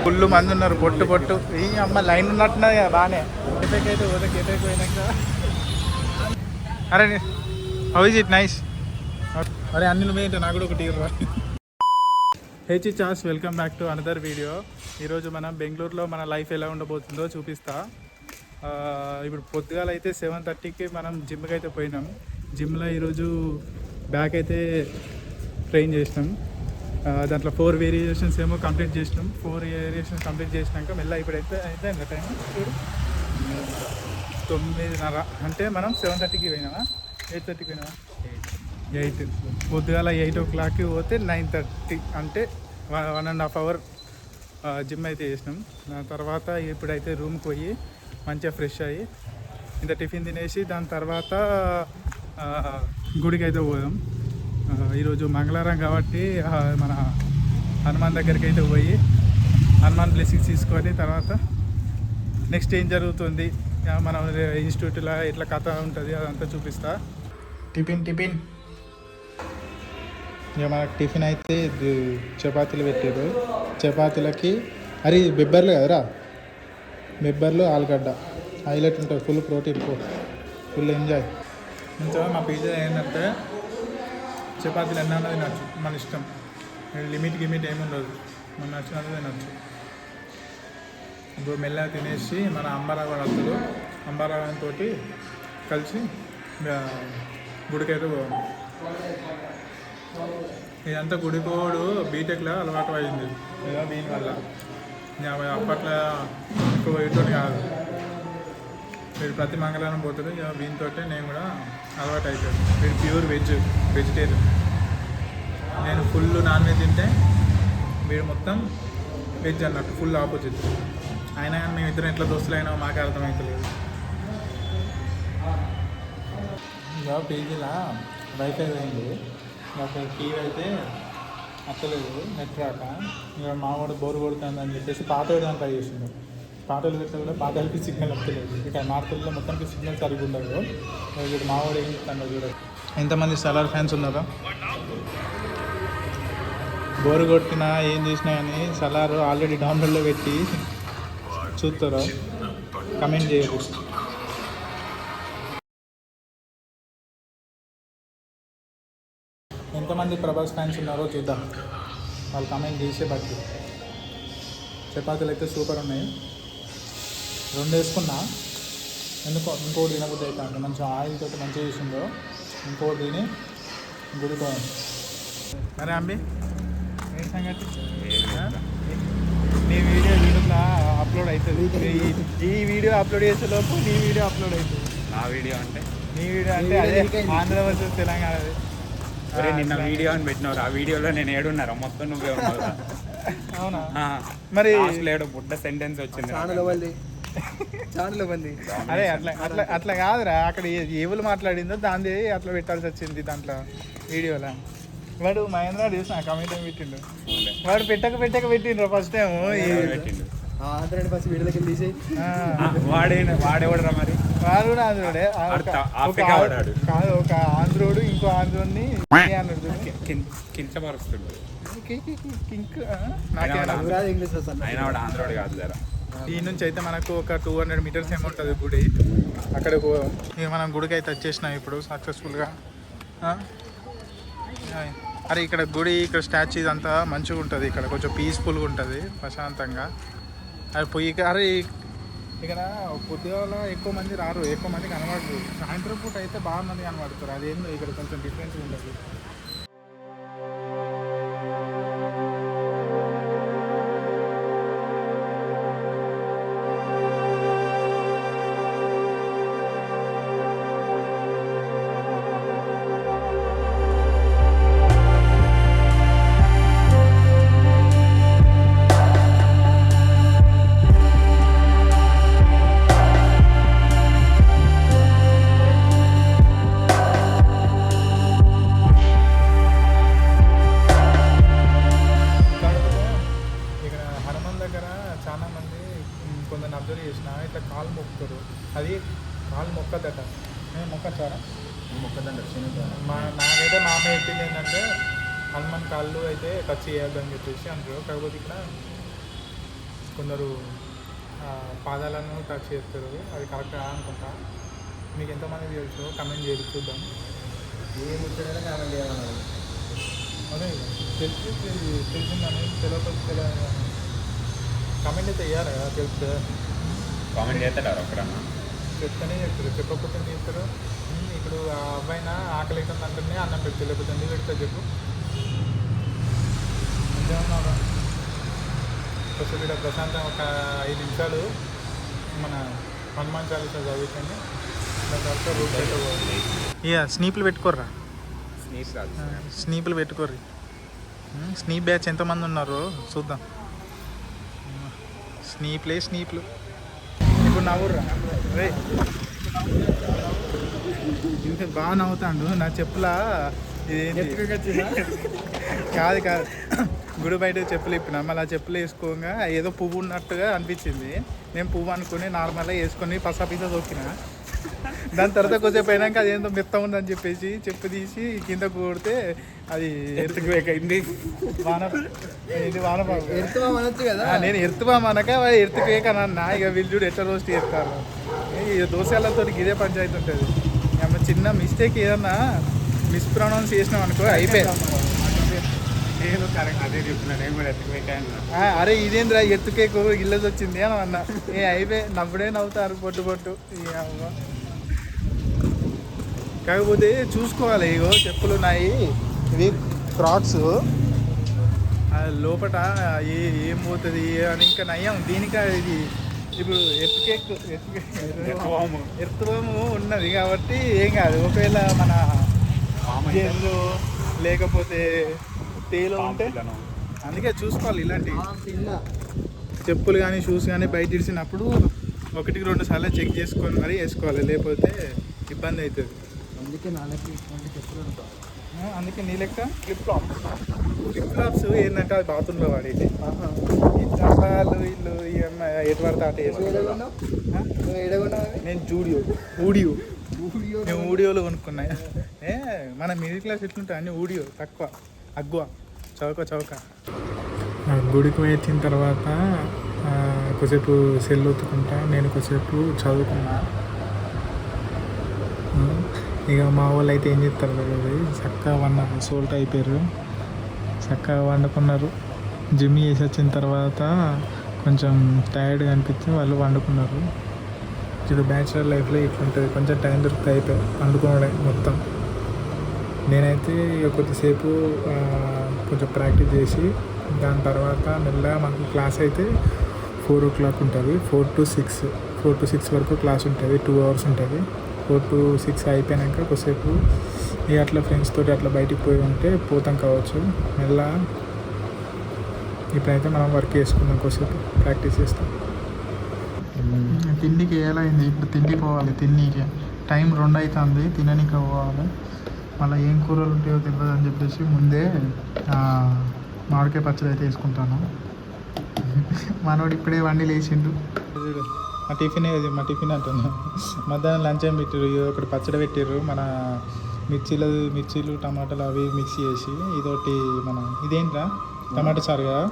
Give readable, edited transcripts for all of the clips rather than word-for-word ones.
Full మంది ఉన్నారు, పొట్టు పొట్టు. ఈ అమ్మ లైన్ ఉన్నట్టున్నది కదా బాగానే. అయితే పోతే కేటకి పోయినాక అరే హౌ ఇస్ ఇట్ నైస్. అరే అన్ని నువ్వేంటో నాకు కూడా ఒకటి రా. H chaas, welcome back to another video. ఈరోజు మనం బెంగళూరులో మన లైఫ్ ఎలా ఉండబోతుందో చూపిస్తా. ఇప్పుడు పొద్దుగాల అయితే 7:30కి మనం జిమ్కి అయితే పోయినాం. జిమ్లో ఈరోజు బ్యాక్ అయితే ట్రైన్ చేసినాం. దాంట్లో 4 వేరియేషన్స్ ఏమో కంప్లీట్ చేసినాం. 4 వేరియేషన్స్ కంప్లీట్ చేసినాక మెల్ల ఇప్పుడైతే అయితే ఎంత టైం చూడు 9:30. అంటే మనం 7:30కి పోయినామా 8:30కి పోయినామా 8. పొద్దుగాల 8 o'clockకి పోతే 9:30, అంటే 1.5 hour జిమ్ అయితే చేసినాం. దాని తర్వాత ఇప్పుడైతే రూమ్కి పోయి మంచిగా ఫ్రెష్ అయ్యి ఇంత టిఫిన్ తినేసి దాని తర్వాత గుడికి అయితే పోదాం. ఈరోజు మంగళవారం కాబట్టి మన హనుమాన్ దగ్గరికి అయితే పోయి హనుమాన్ బ్లెస్సింగ్స్ తీసుకొని తర్వాత నెక్స్ట్ ఏం జరుగుతుంది మన ఇన్స్టిట్యూట్లో ఎట్లా కథ ఉంటుంది అదంతా చూపిస్తా. టిఫిన్ ఇక మనకు టిఫిన్ అయితే చపాతీలు పెట్టారు. చపాతీలకి అరే బెబ్బర్లు కదరా, బెబ్బర్లు ఆలుగడ్డ హైలైట్ ఉంటుంది. Full protein, full enjoy. ఇంకా మా పిజ్జా ఏంటంటే చపాతీలు ఎన్న ఉన్నది తినచ్చు, మన ఇష్టం. లిమిట్ ఏమి ఉండదు, మన నచ్చినది తినచ్చు. ఇప్పుడు మెల్లగా తినేసి మన అంబారావంతో కలిసి గుడికైతే పోదాం. ఇదంతా గుడికోడు బీటెక్లో అలవాటు అయింది లేదా దీనివల్ల. అప్పట్లో ఎక్కువ పోయేటోని కాదు, వీడు ప్రతి మంగళవారం పోతాడు. ఇక దీంతో నేను కూడా అలవాటు అయిపోయాడు. వీడు ప్యూర్ వెజిటేరియన్. నేను ఫుల్ నాన్ వెజ్ తింటే వీడు మొత్తం వెజ్ అన్నట్టు, ఫుల్ ఆపోజిట్. అయినా కానీ మేము ఇద్దరం ఎట్లా దోస్తులు అయినా మాకే అర్థమవుతలేదు. ఇక పీజీలో వైఫై అయింది, నాకు టీవీ అయితే అత్తలేదు, నెట్ రాక. ఇక మా వాడు బోరు కొడుతుందని చెప్పేసి పాత వేయడానికి ట్రై చేసిండు. పాటలు పెడితే కూడా పాటలకి సిగ్నల్ వస్తలేదు. ఇక నార్త్లో మొత్తానికి సిగ్నల్ సరిగ్గా ఉండదు. ఇప్పుడు మా వాడు ఏం చెప్తాను చూడండి. ఎంతమంది సలార్ ఫ్యాన్స్ ఉన్నారో. బోరు కొట్టినా ఏం చేసినా కానీ సలార్ ఆల్రెడీ డౌన్లోడ్లో పెట్టి చూస్తారో కమెంట్ చేయరు. ఎంతమంది ప్రభాస్ ఫ్యాన్స్ ఉన్నారో చూద్దాం, వాళ్ళు కమెంట్ చేసే బట్టి. చపాతీలు అయితే సూపర్ ఉన్నాయి, 2 వేసుకున్నా. ఇంకోటి తినబుద్ధి అవుతుంది. మంచిగా ఆయిల్ తోటి మంచిగా చేసిందో ఇంకోటి తిని గుడిపోయాను. అరే అంబి ఏం సంగతి? నీ వీడియో యూట్యూబ్లో అప్లోడ్ అవుతుంది. ఈ వీడియో అప్లోడ్ చేసే లోపు నీ వీడియో అప్లోడ్ అవుతుంది. నా వీడియో అంటే నీ వీడియో అంటే అదే ఆంధ్ర వర్సెస్ తెలంగాణది. అరే నిన్న వీడియో అని పెట్టినారు, ఆ వీడియోలో నేను ఏడున్నారా మొత్తం నువ్వే ఉన్నావు. అవునా? మరి లేడు బుడ్డ సెంటెన్స్ వచ్చింది చాలా మంది. అరే అట్లా కాదురా, అక్కడ ఏవులు మాట్లాడిందో దాన్ని అట్లా పెట్టాల్సి వచ్చింది దాంట్లో వీడియోలో. వాడు మహేంద్ర చూసిన కామెంట్ ఏమి పెట్టిండు, వాడు పెట్టక పెట్టిండ్రు ఫస్ట్ టైం. ఫస్ట్ వీడియోకి తీసి వాడేవాడరా మరి, వాడు కూడా ఆంధ్రోడే కాదు, ఒక ఆంధ్రోడు ఇంకో ఆంధ్రోని అన్నాడు కించపరుస్తుండు. ఈ నుంచి అయితే మనకు ఒక 200 meters ఏమో ఉంటుంది గుడి. అక్కడ ఇక మనం గుడికి అయితే వచ్చేసినాం ఇప్పుడు సక్సెస్ఫుల్గా. అరే ఇక్కడ గుడి, ఇక్కడ స్టాచ్యూ ఇదంతా మంచిగా ఉంటుంది. ఇక్కడ కొంచెం పీస్ఫుల్గా ఉంటుంది, ప్రశాంతంగా. అది పోయి అరే ఇక్కడ పొద్దుగాల ఎక్కువ మంది రారు, ఎక్కువ మంది కనబడరు. సాయంత్రం పూట అయితే బాగా మంది కనబడతారు. అదేందో ఇక్కడ కొంచెం డిఫరెన్స్ ఉంటుంది. కొందరు అబ్జర్వ్ చేసిన ఇట్లా కాలు మొక్కుతారు, అది కాలు మొక్కదట. నేను మొక్కచ్చారా? నాకైతే మా అమ్మ చెప్పింది ఏంటంటే హనుమాన్ కాళ్ళు అయితే టచ్ చేయొద్దు అని చెప్పేసి అంటారు. కాకపోతే ఇక్కడ కొందరు పాదాలను టచ్ చేస్తారు, అది కరెక్ట్ అనుకుంటా. మీకు ఎంతమంది తెలుసు కమెంట్ చేసి చూద్దాం. ఏ ముచ్చటైనా కామెంట్ చేయమన్నారు. అదే తెలిసిందని తెలియకపోతే కమెంట్ అయితే వేయాలి కదా, తెలిస్తే కామెంట్ చేస్తాడు ఒక్కడన్నా. చెప్తానే చెప్తారు, చెప్పకపోతే చెప్తారు. ఇప్పుడు ఆ అబ్బాయినా ఆకలి అవుతుంది అంటేనే అన్నం పెడితే, లేకపోతే ఎందుకు పెడతా చెప్పు. అంతేమన్నా కొంచెం ఇక్కడ ప్రశాంతం ఒక 5 నిమిషాలు మన హనుమాన్ చాలీసా చదువుతుంది. దాని తర్వాత రూట్ అయితే పోవాలి. ఇక స్నీపులు పెట్టుకోర్రా, స్నీపులు పెట్టుకోర్రి. స్నీప్ బ్యాచ్ ఎంతమంది ఉన్నారు చూద్దాం. స్నీపులు ఇప్పుడు నవ్వుర్రా రే. ఇంత బాగా నవ్వుతాడు. నా చెప్పులా ఇదేంటి కాదు గుడి బయట చెప్పులు ఇప్పిన, మళ్ళీ ఆ చెప్పులు వేసుకోగా ఏదో పువ్వు ఉన్నట్టుగా అనిపించింది. నేను పువ్వు అనుకుని నార్మల్గా వేసుకొని పసా తొక్కిన. దాని తర్వాత కొద్దిసేపు అయినాక అదేందో మెత్త ఉందని చెప్పేసి చెప్పు తీసి కింద కొడితే అది ఎత్తుకుపోయింది. ఇది వానపాము అనొచ్చు కదా. నేను ఎర్తుబామ్ అనక ఎర్తుకేకనన్నా. ఇక వీళ్ళు చూడు ఎట్లా రోస్ట్ చేస్తారు. ఈ దోశలతో ఇదే పంచాయతీ ఉంటుంది. చిన్న మిస్టేక్ ఏదన్నా మిస్ప్రొనౌన్స్ చేసినాం అనుకో అయిపోయాయి. నేను కరెక్ట్ అదే చెప్తున్నా, నేను కూడా ఎత్తుకుపోయాను. అరే ఇదేంద్రా ఎత్తుకేకు గిల్లది వచ్చింది అని అన్నా. అయిపోయి నవ్వుడే నవ్వుతారు పొట్టు. కాకపోతే చూసుకోవాలి. ఇగో చెప్పులు ఉన్నాయి, ఇవి క్రాక్స్. లోపల ఏం పోతుంది అని ఇంకా నయ్యం. దీనికి ఇది ఇప్పుడు ఎర్తుబాము ఉన్నది కాబట్టి ఏం కాదు. ఒకవేళ మన జైలు లేకపోతే తేలో ఉంటే అందుకే చూసుకోవాలి. ఇలాంటి చెప్పులు కానీ షూస్ కానీ బయట ఇడిచినప్పుడు 1-2 సార్లు చెక్ చేసుకొని మరీ వేసుకోవాలి, లేకపోతే ఇబ్బంది అవుతుంది. అందుకే నాన్నకి ఇటువంటి చెప్పులు ఉంటాయి. అందుకే నీ లెక్క ఫ్లిప్ ఫ్లాప్స్ ఏంటంటే అది బాత్రూంలో వాడేది. వాళ్ళు వీళ్ళు ఎటు పడితే అటు వేసుకుంటారు. నేను నేను ఊడియోలో కొనుక్కున్నా. మన మిడిల్ క్లాస్ ఎట్లుంటాయి అన్నీ ఊడియో తక్కువ, అగ్గువ, చౌక. గుడికి వచ్చిన తర్వాత కొద్దిసేపు సెల్ ఒత్తుకుంటా, నేను కొద్దిసేపు చదువుకున్నా. ఇక మా వాళ్ళు అయితే ఏం చేస్తారు కదా, చక్కగా వండారు, సోల్ట్ అయిపోయారు, చక్కగా వండుకున్నారు. జిమ్ చేసి వచ్చిన తర్వాత కొంచెం టైర్డ్గా అనిపించి వాళ్ళు వండుకున్నారు. ఇది బ్యాచులర్ లైఫ్లో ఇట్లుంటుంది, కొంచెం టైం దొరికితే అయిపోయి వండుకోవడం మొత్తం. నేనైతే ఇక కొద్దిసేపు కొంచెం ప్రాక్టీస్ చేసి దాని తర్వాత మెల్లగా మాకు క్లాస్ అయితే 4 o'clock ఉంటుంది. 4 to 6 వరకు క్లాస్ ఉంటుంది, 2 hours ఉంటుంది. 4 to 6 అయిపోయాక కొద్దిసేపు ఇక అట్లా ఫ్రెండ్స్ తోటి అట్లా బయటికి పోయి ఉంటే పోతాం కావచ్చు. మెల్లగా ఇప్పుడైతే మనం వర్క్ చేసుకుందాం, కొద్దిసేపు ప్రాక్టీస్ చేస్తాం. తిండికి ఏలైంది, ఇప్పుడు తిండికి పోవాలి. తిన్నీకి టైం 2 అవుతుంది, తిననీకి పోవాలి. మళ్ళీ ఏం కూరలు ఉంటాయో తెలియదు అని చెప్పేసి ముందే మామిడికాయ పచ్చడి అయితే వేసుకుంటాను. మనోడు ఇప్పుడే వండి లేచిండు. మా టిఫిన్ అంటున్నా. మధ్యాహ్నం లంచ్ ఏం పెట్టారు, ఒకటి పచ్చడి పెట్టారు. మన మిర్చీలు టమాటాలు అవి మిక్స్ చేసి, ఇదొకటి మన ఇదేంట్రా టమాటా చారు కదా,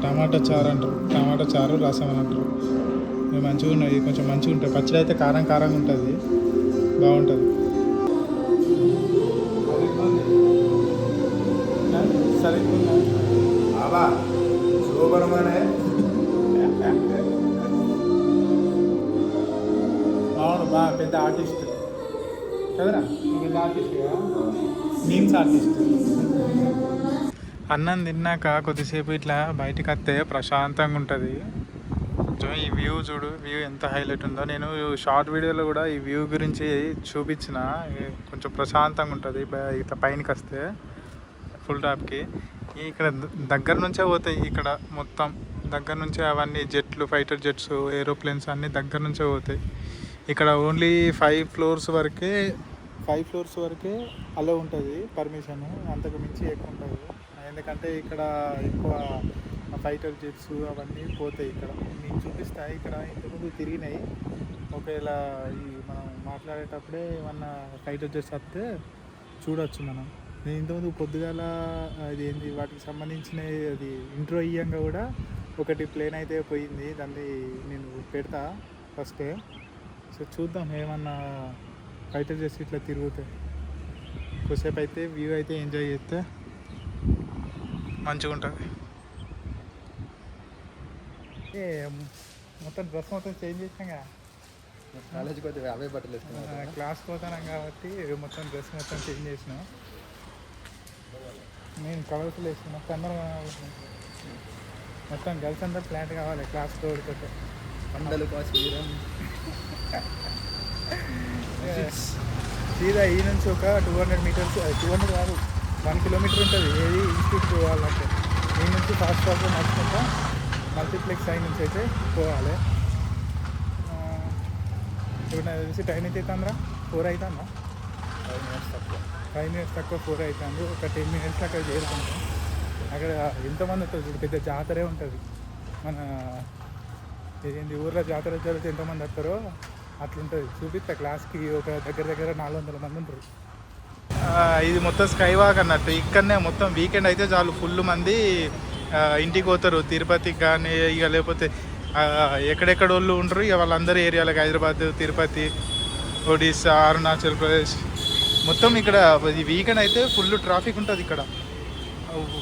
టమాటా చారు అంటారు. టమాటా చారు రసం అని అంటారు. ఇవి మంచిగా ఉన్నాయి, కొంచెం మంచిగా ఉంటాయి. పచ్చడి అయితే కారంగా ఉంటుంది, బాగుంటుంది. అవును, బాగా పెద్ద ఆర్టిస్ట్ కదరా, పెద్ద ఆర్టిస్ట్ కదా, మీమ్స్ ఆర్టిస్ట్. అన్నం తిన్నాక కొద్దిసేపు ఇట్లా బయటకు వస్తే ప్రశాంతంగా ఉంటుంది. కొంచెం ఈ వ్యూ చూడు, వ్యూ ఎంత హైలైట్ ఉందో. నేను షార్ట్ వీడియోలో కూడా ఈ వ్యూ గురించి చూపించిన. కొంచెం ప్రశాంతంగా ఉంటుంది ఇట్లా పైనకి వస్తే ఫుల్ టాప్కి. ఇక్కడ దగ్గర నుంచే పోతాయి, ఇక్కడ మొత్తం దగ్గర నుంచే అవన్నీ జెట్లు, ఫైటర్ జెట్స్, ఏరోప్లేన్స్ అన్నీ దగ్గర నుంచే పోతాయి. ఇక్కడ ఓన్లీ 5 floors వరకే అలో ఉంటుంది పర్మిషన్, అంతకు మించి ఎక్కువ ఉంటుంది. ఎందుకంటే ఇక్కడ ఎక్కువ ఫైటర్ జెట్స్ అవన్నీ పోతాయి. ఇక్కడ మీకు చూపిస్తాయి, ఇక్కడ ఇంతకుముందు తిరిగినాయి. ఒకవేళ ఈ మనం మాట్లాడేటప్పుడే ఏమన్నా ఫైటర్ జెట్స్ వస్తే చూడవచ్చు మనం. నేను ఇంతకుముందు పొద్దుగాల అది ఏంటి వాటికి సంబంధించిన అది ఇంట్రో ఇయ్యంగా కూడా ఒకటి ప్లేన్ అయితే పోయింది, దాన్ని నేను పెడతా ఫస్టే. సో చూద్దాం ఏమన్నా ఫైటర్ చేసి ఇట్లా తిరుగుతాయి. కొద్దిసేపు అయితే వ్యూ అయితే ఎంజాయ్ చేస్తే మంచిగా ఉంటుంది. మొత్తం డ్రెస్ మొత్తం చేంజ్ చేసినాం కదా, కాలేజీకి పోతే అవే బట్టలు వేసుకున్నాను. క్లాస్కి పోతున్నాం కాబట్టి మొత్తం డ్రెస్ మొత్తం చేంజ్ చేసినాం. నేను కలర్ఫుల్ వేసుకున్నా, అందరం మొత్తం గర్ల్స్ అందరూ ప్లాంట్ కావాలి క్లాస్లో ఓడిపోతే. పండలు కాశ్మీరం సీదా ఈ నుంచి ఒక 200 మీటర్స్, 200 కాదు 1 కిలోమీటర్ ఉంటుంది ఏది ఇన్స్టిట్యూట్ పోవాలంటే. ఈ నుంచి ఫాస్ట్ నడుచుకుంటా మల్టీప్లెక్స్ సైడ్ నుంచి అయితే పోవాలి. ఇప్పుడు నాకు తెలిసి టైం అయితే అవుతుందా, 4 అవుతుందా, 5 మినిట్స్ తక్కువ 4 అవుతుంది. ఒక 10 మినిట్స్ అక్కడ చేరుకుంటాం. అక్కడ ఎంతమంది ఉంటుంది చూడు, పెద్ద జాతరే ఉంటుంది. మన ఏంటి ఊర్లో జాతర జరిగితే ఎంతమంది వస్తారో అట్లుంటుంది. చూపిస్తా క్లాస్కి ఒక దగ్గర 400 మంది ఉంటారు. ఇది మొత్తం స్కై వాక్ అన్నట్టు. ఇక్కడనే మొత్తం వీకెండ్ అయితే చాలు ఫుల్ మంది ఇంటికి పోతారు, తిరుపతికి కానీ ఇక లేకపోతే ఎక్కడెక్కడ వాళ్ళు ఉంటారు ఇక వాళ్ళందరూ ఏరియాలకు, హైదరాబాద్, తిరుపతి, ఒడిస్సా, అరుణాచల్ ప్రదేశ్ మొత్తం ఇక్కడ ఈ వీకెండ్ అయితే ఫుల్ ట్రాఫిక్ ఉంటుంది. ఇక్కడ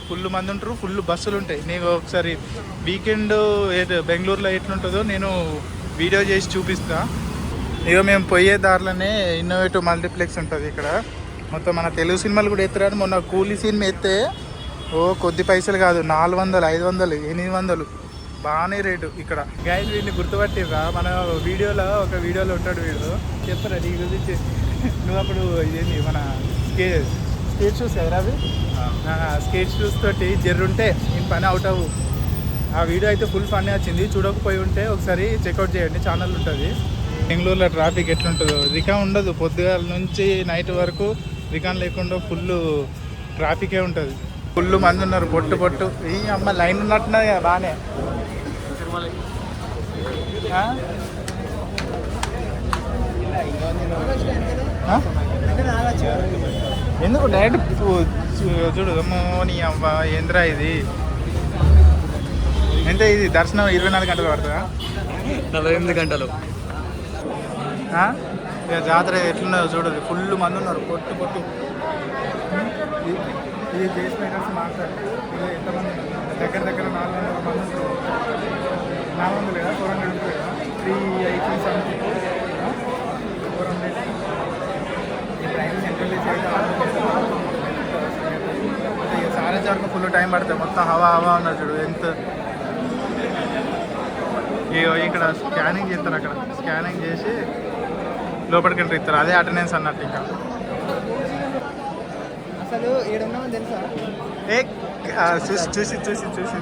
ఫుల్ మంది ఉంటారు, ఫుల్ బస్సులు ఉంటాయి. నేను ఒకసారి వీకెండ్ బెంగళూరులో ఎట్లుంటుందో నేను వీడియో చేసి చూపిస్తా. ఇక మేము పోయే దారిలోనే ఇన్నోవేటివ్ మల్టీప్లెక్స్ ఉంటుంది ఇక్కడ. మొత్తం మన తెలుగు సినిమాలు కూడా ఎత్తురాడు. మొన్న కూలీ సినిమా ఎత్తే కొద్ది పైసలు కాదు, 400, 500, 800 బాగానే రేటు ఇక్కడ. గైస్ వీడిని గుర్తుపట్టిర్రా, మన వీడియోలో ఒక వీడియోలో ఉంటాడు వీడు. చెప్పరా నీ గురించి? నువ్వు అప్పుడు ఇదేంటి మన స్కేట్ షూస్ కదరా అవి, స్కేట్ షూస్ తోటి జర్రుంటే నేను పని అవుట్ అవ్వు. ఆ వీడియో అయితే ఫుల్ ఫన్ వచ్చింది. చూడకపోయి ఉంటే ఒకసారి చెక్అవుట్ చేయండి, ఛానల్ ఉంటుంది. బెంగళూరులో ట్రాఫిక్ ఎట్లుంటుందో, రికాన్ ఉండదు. పొద్దుగాల నుంచి నైట్ వరకు రికాన్ లేకుండా ఫుల్ ట్రాఫికే ఉంటుంది. ఫుల్ మంది ఉన్నారు, పొట్టు ఈ అమ్మ లైన్ ఉన్నట్టున్నది కదా బాగానే. ఎందుకు డైరెక్ట్ చూడు నీ అవ్వ ఏంద్రా ఇది. ఎంత ఇది దర్శనం 24 గంటలు పడుతుందా? 48 గంటలు. ఇక జాతర ఎట్లున్నదో చూడదు, ఫుల్ మంది ఉన్నారు, పొట్టు. ఇది జేస్ మేకర్స్ మాట్లాడు ఎంతమంది దగ్గర 400 మంది ఉంటారు. 400 లేదా 400 లేదా 380 సంథింగ్ 400. ఈ ట్రైన్ సెంట్రల్ ఇక సారే వరకు ఫుల్ టైం పడుతుంది. మొత్తం హవా ఉన్నది చూడు ఎంత. ఇక్కడ స్కానింగ్ చేస్తారు, అక్కడ స్కానింగ్ చేసి లోపలికి ఎంట్రీ ఇస్తారు. అదే అటెండెన్స్ అన్నట్టు. ఇంకా అసలు ఏడున్నామని తెలుసా? చూసి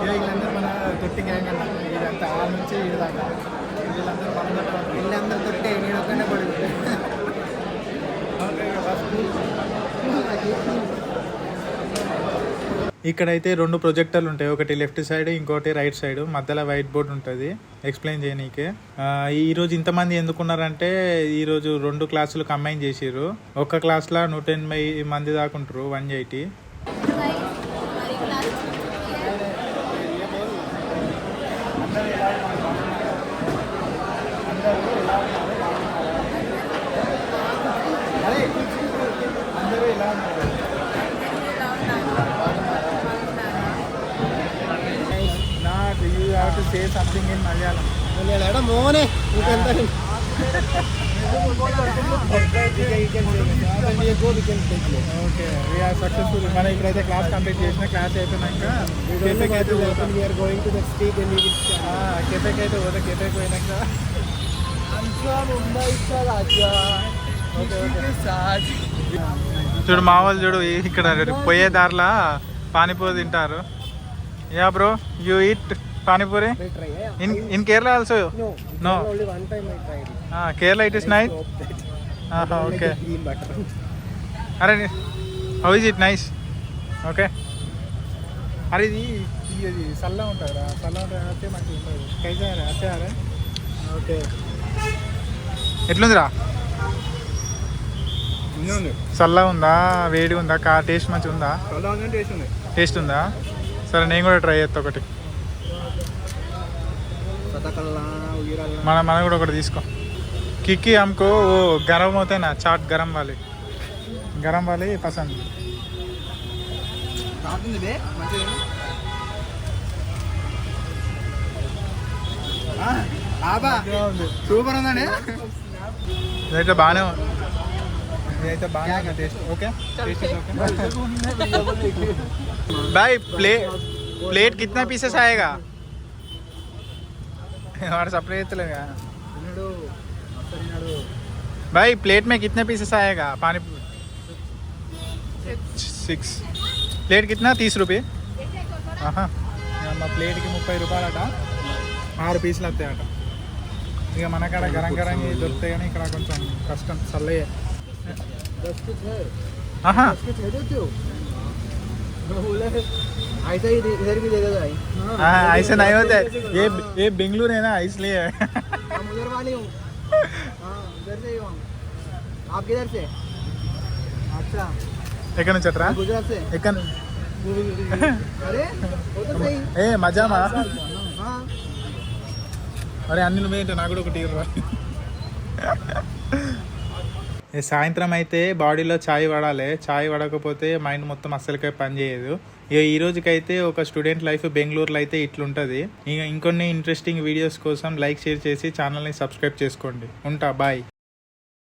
వీళ్ళందరూ మన తొట్టి గ్యాంగ్ అన్నట్టు. ఇదంతా ఆ నుంచి వీడి దాకా వీళ్ళందరూ తొట్టే, నేను ఒక్కనే పడుతుంది. ఇక్కడైతే 2 ప్రొజెక్టర్లు ఉంటాయి, ఒకటి లెఫ్ట్ సైడ్, ఇంకోటి రైట్ సైడ్. మధ్యలో వైట్ బోర్డ్ ఉంటుంది ఎక్స్ప్లెయిన్ చేయనీకే. ఈరోజు ఇంతమంది ఎందుకున్నారంటే ఈరోజు 2 క్లాసులు కంబైన్ చేసిర్రు. ఒక క్లాస్లో 180 మంది దాకా ఉంటారు, 180. అందరూ ఇలా ఉన్నారు. You have to say something in Malayalam. മോനെ ఓకే వీఆర్ సక్సెస్ఫుల్. మనం ఇప్పుడైతే క్లాస్ కంప్లీట్ చేసిన, క్లాస్ అయిపోయినాక కెఫేకి అయితే కెఫేకి అయితే పోతే కెఫేకి పోయినాక చూడు మా వాళ్ళు చూడు ఇక్కడ పోయే దారిలో పానీపూరి తింటారు. Yeah bro, you eat panipuri in Kerala also? No. Only one time I tried it. Kerala it is nice. Okay. अरे how is it nice? Okay. अरे ఇది చల్లగా ఉంటుంది రా, చల్లగా ఉంటుంది అంటే మంచిగా ఉంటుంది. కైతే అచ్చే అరే ఓకే. ఎట్లుందిరా? చల్లగా ఉందా, వేడి ఉందా, టేస్ట్ మంచిగా ఉందా? టేస్ట్ ఉందా? సరే నేను కూడా ట్రై చేస్తా ఒకటి. మన కూడా ఒకటి తీసుకో. కిక్కి हमको वो गरम होते ना चाट गरम वाले पसंद. సూపర్ ఉందండి. ఇదైతే బాగానే ఉంది. ఇదైతే బాగానే ఉంది టేస్ట్. ఓకే भाई प्लेट कितना पीसेस आएगा? हमारे सप्लाई चलेगा भाई. प्लेट में कितने पीसेस आएगा? पानी 6 प्लेट कितना? 30 रुपये. మా ప్లేట్కి 30 రూపాయలట. 6 పీసులు వస్తాయట. ఇక మనకాడ గరం గరం దొరుకుతాయి కానీ ఇక్కడ కొంచెం కష్టం. చల్లయ్యే. इधर भी दे दो भाई. ऐसे नहीं होता है. ये बेंगलुरु है ना इसलिए. हम उधर वाले हूँ. उधर से ही हूँ. आप किधर से? अच्छा. ఎక్కడి నుంచి అట్రా? गुजरात से. ఎక్కడ? अरे वो तो सही. ఏ మజామా? हाँ. అరే అన్ని నువ్వేంటో నాకు కూడా ఒకటి ఇవ్వరా. సాయంత్రం అయితే బాడీలో ఛాయ్ పడాలి. ఛాయ్ పడకపోతే మైండ్ మొత్తం అస్సలకే పని చేయదు. ఇక ఈ రోజుకైతే ఒక స్టూడెంట్ లైఫ్ బెంగళూరులో అయితే ఇట్లుంటుంది. ఇక ఇంకొన్ని ఇంట్రెస్టింగ్ వీడియోస్ కోసం లైక్ షేర్ చేసి ఛానల్ని సబ్స్క్రైబ్ చేసుకోండి. ఉంటా, బాయ్.